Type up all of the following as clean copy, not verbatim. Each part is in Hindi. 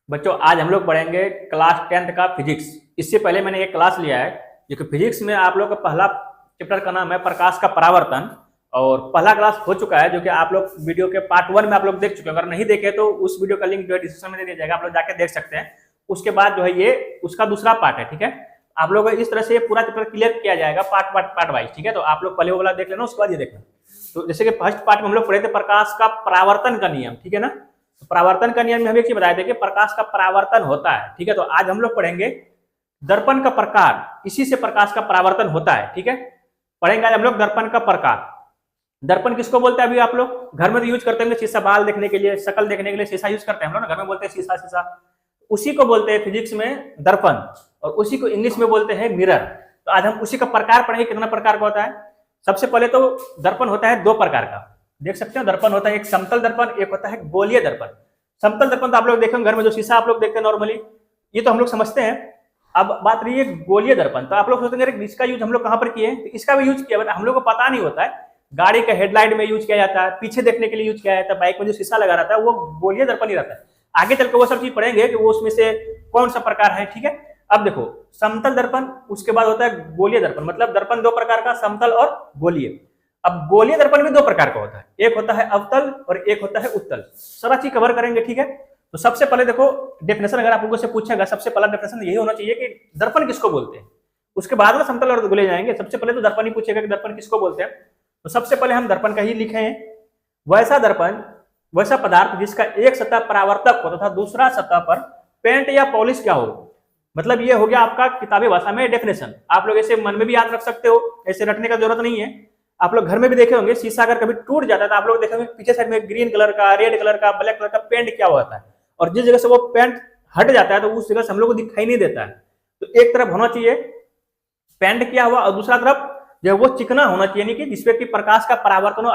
बच्चों आज हम लोग पढ़ेंगे क्लास 10th का फिजिक्स। इससे पहले मैंने एक क्लास लिया है जो कि फिजिक्स में आप लोग का पहला चैप्टर का नाम है प्रकाश का परावर्तन। और पहला क्लास हो चुका है जो कि आप लोग वीडियो के पार्ट 1 में आप लोग देख चुके हैं। अगर नहीं देखे तो उस वीडियो का लिंक जो है डिस्क्रिप्शन में दे दिया जाएगा, आप लोग जाके देख सकते हैं। उसके बाद जो है ये उसका दूसरा पार्ट है, ठीक है। आप लोग इस तरह से पूरा चैप्टर क्लियर किया जाएगा पार्ट वाइज, ठीक है। तो आप लोग पहले वो वाला देख लेना, उसके बाद ये देखना। तो जैसे कि फर्स्ट पार्ट में हम लोग पढ़े थे प्रकाश का परावर्तन का नियम, ठीक है ना। तो परावर्तन का नियम में हम एक चीज बताए थे कि प्रकाश का परावर्तन होता है, ठीक है। तो आज हम लोग पढ़ेंगे दर्पण का प्रकार, इसी से प्रकाश का परावर्तन होता है, ठीक है। पढ़ेंगे आज हम लोग दर्पण का प्रकार। दर्पण किसको बोलते हैं? अभी आप लोग घर में तो यूज करते हैं शीशा, बाल देखने के लिए, शक्ल देखने के लिए शीशा यूज करते हैं हम लोग ना, घर में बोलते हैं शीशा शीशा। उसी को बोलते हैं फिजिक्स में दर्पण, और उसी को इंग्लिश में बोलते हैं मिरर। तो आज हम उसी का प्रकार पढ़ेंगे, कितना प्रकार का होता है। सबसे पहले तो दर्पण होता है दो प्रकार का, देख सकते हो। दर्पण होता है एक समतल दर्पण, एक होता है गोलीय दर्पण। समतल दर्पण तो आप लोग देखेंगे घर में जो शीशा आप लोग देखते हैं नॉर्मली, ये तो हम लोग समझते हैं। अब बात रही है गोलीय दर्पण, तो आप लोग सोचेंगे इसका यूज हम लोग कहां पर किए? तो इसका भी यूज किया, बट हम लोग को पता नहीं होता है। गाड़ी का हेडलाइट में यूज किया जाता है, पीछे देखने के लिए यूज किया जाता है, बाइक में जो शीशा लगा रहता है वो गोलीय दर्पण ही रहता है। आगे चलकर वो सब चीज पढ़ेंगे कि वो उसमें से कौन सा प्रकार है, ठीक है। अब देखो समतल दर्पण, उसके बाद होता है गोलीय दर्पण। मतलब दर्पण दो प्रकार का, समतल और गोलीय। अब गोलीय दर्पण भी दो प्रकार का होता है, एक होता है अवतल और एक होता है उत्तल। सारा चीज कवर करेंगे, ठीक है। तो सबसे पहले देखो डेफिनेशन, अगर आप लोगों से पूछेगा सबसे पहला डेफिनेशन यही होना चाहिए कि दर्पण किसको बोलते हैं। उसके बाद में समतल और गोलीय जाएंगे, सबसे पहले तो दर्पण ही पूछेगा कि दर्पण किसको बोलते हैं। तो सबसे पहले हम दर्पण का ही लिखे हैं। वैसा दर्पण, वैसा पदार्थ जिसका एक सतह परावर्तक हो तथा दूसरा सतह पर पेंट या पॉलिश क्या हो। मतलब ये हो गया आपका किताबी भाषा में डेफिनेशन। आप लोग ऐसे मन में भी याद रख सकते हो, ऐसे रटने का जरूरत नहीं है। आप लोग घर में भी देखे होंगे शीशा अगर कभी टूट जाता है तो आप लोग देखेंगे पीछे साइड में ग्रीन कलर का, रेड कलर का, ब्लैक कलर का पेंट क्या होता है, और जिस जगह से वो पेंट हट जाता है तो उस जगह से हम लोग को दिखाई नहीं देता है। तो एक तरफ होना चाहिए पेंट किया हुआ और दूसरा तरफ जो है वो चिकना होना चाहिए, नहीं कि जिसपे कि प्रकाश का परावर्तन हो,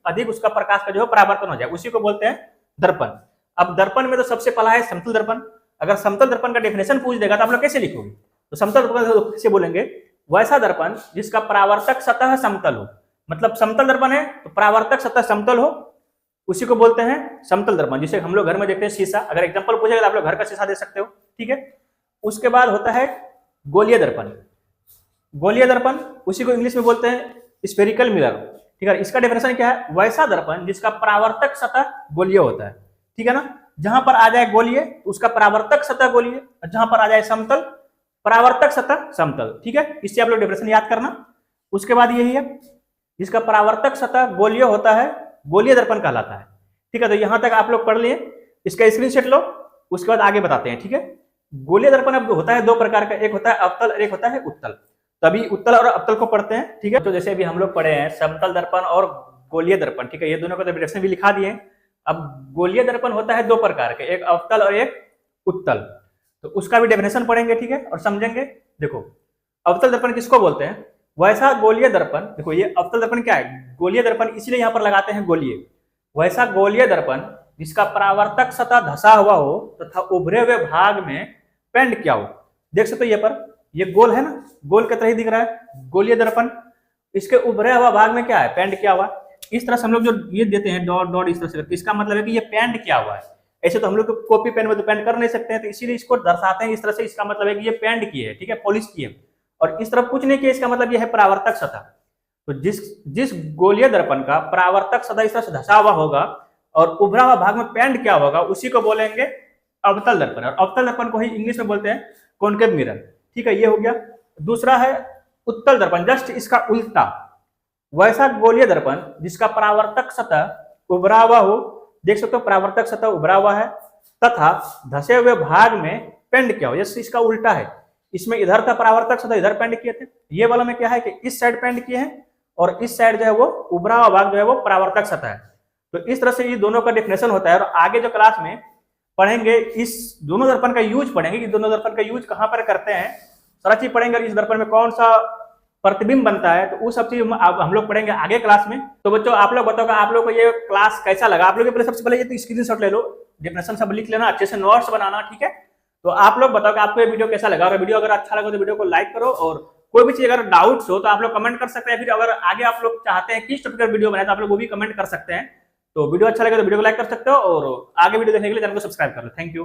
अधिक उसका प्रकाश का जो है परावर्तन हो जाए, उसी को बोलते हैं दर्पण। अब दर्पण में तो सबसे पहला है समतल दर्पण। अगर समतल दर्पण का डेफिनेशन पूछ देगा तो आप लोग कैसे लिखोगे? तो समतल दर्पण कैसे बोलेंगे? वैसा दर्पण जिसका परावर्तक सतह समतल हो। मतलब समतल दर्पण है तो परावर्तक सतह समतल हो, उसी को बोलते हैं समतल दर्पण। जिसे हम लोग घर में देखते हैं शीशा, अगर एग्जांपल पूछेगा तो आप लोग घर का शीशा दे सकते हो, ठीक है। उसके बाद होता है गोलीय दर्पण। गोलीय दर्पण उसी को इंग्लिश में बोलते हैं स्फेरिकल मिरर, ठीक है। इसका डेफिनेशन क्या है? वैसा दर्पण जिसका परावर्तक सतह गोलीय होता है, ठीक है ना। जहां पर आ जाए गोलीय उसका परावर्तक सतह गोलीय, और जहां पर आ जाए समतल परावर्तक सतह समतल, ठीक है। इससे आप लोग डेफिनेशन याद करना। उसके बाद यही है जिसका परावर्तक सतह गोलीय होता है, गोलीय दर्पण कहलाता है, ठीक है। तो यहां तक आप लोग पढ़ लिए, इसका स्क्रीनशॉट लो, उसके बाद आगे बताते हैं, ठीक है। गोलीय दर्पण अब होता है दो प्रकार का, एक होता है अवतल और एक होता है उत्तल। तभी उत्तल और अवतल को पढ़ते हैं, ठीक है। तो जैसे अभी हम लोग पढ़े हैं समतल दर्पण और गोलीय दर्पण, ठीक है। ये दोनों को डेफिनेशन भी लिखा दिए। अब गोलीय दर्पण होता है दो प्रकार के, एक अवतल और एक उत्तल। तो उसका भी डेफिनेशन पढ़ेंगे, ठीक है, और समझेंगे। देखो अवतल दर्पण किसको बोलते हैं? वैसा गोलीय दर्पण, देखो ये अवतल दर्पण क्या है, गोलीय दर्पण इसलिए यहाँ पर लगाते हैं गोलीय। वैसा गोलीय दर्पण जिसका परावर्तक सतह धसा हुआ हो तथा उभरे हुए भाग में पेंट किया हो। देख सकते हो ये पर, ये गोल है ना, गोल की तरह ही दिख रहा है गोलीय दर्पण। इसके उभरे हुआ भाग में क्या है? पेंट किया हुआ। इस तरह से हम लोग जो ये देते हैं डॉट डॉट इस तरह से, इसका मतलब है कि ये पेंट किया हुआ है। ऐसे तो हम लोग कॉपी पेन में तो पेंट कर नहीं सकते हैं, तो इसीलिए इसको दर्शाते हैं इस तरह से। इसका मतलब है कि ये पेंट किए है, ठीक है, पॉलिश किए। और इस तरफ कुछ नहीं किया, इसका मतलब ये है परावर्तक सतह। तो जिस गोलीय दर्पण का परावर्तक सतह इस तरह से धसा हुआ होगा और उभरा हुआ भाग में पेंट किया होगा, उसी को बोलेंगे अवतल दर्पण। और अवतल दर्पण को ही इंग्लिश में बोलते हैं कॉनकेव मिरर, ठीक है। ये हो गया। दूसरा है उत्तल दर्पण, जस्ट इसका उल्टा। वैसा गोलीय दर्पण जिसका परावर्तक सतह उभरा हुआ हो, देख सकते हो परावर्तक सतह उभरा हुआ है तथा धसे हुए भाग में पेंट किया हो, जस्ट इसका उल्टा है। इसमें इधर था परावर्तक सतह, इधर पेंट किए थे। ये वाला में क्या है कि इस साइड पेंट किए हैं और इस साइड जो है वो उभरा हुआ भाग जो है वो परावर्तक सतह है। तो इस तरह से ये दोनों का डेफिनेशन होता है। और आगे जो क्लास में पढ़ेंगे इस दोनों दर्पण का यूज पढ़ेंगे कि दोनों दर्पण का यूज कहां पर करते हैं, सारा चीज पढ़ेंगे। इस दर्पण में कौन सा प्रतिबिंब बनता है, तो वो सब चीज हम लोग पढ़ेंगे आगे क्लास में। तो बच्चों आप लोग बताओ आप लोग को ये क्लास कैसा लगा? आप लोग पहले सबसे पहले ये तो स्क्रीनशॉट ले लो, डेफिनेशन सब लिख लेना, अच्छे से नोट्स बनाना, ठीक है। तो आप लोग बताओ कि आपको ये वीडियो कैसा लगा। और वीडियो अगर अच्छा लगा तो वीडियो को लाइक करो, और कोई भी चीज अगर डाउट्स हो तो आप लोग कमेंट कर सकते हैं। फिर अगर आगे आप लोग चाहते हैं किस टॉपिक पर वीडियो बनाए तो आप लोग वो भी कमेंट कर सकते हैं। तो वीडियो अच्छा लगे तो वीडियो को लाइक कर सकते हो, और आगे वीडियो देखने के लिए चैनल को सब्सक्राइब कर लो। Thank you.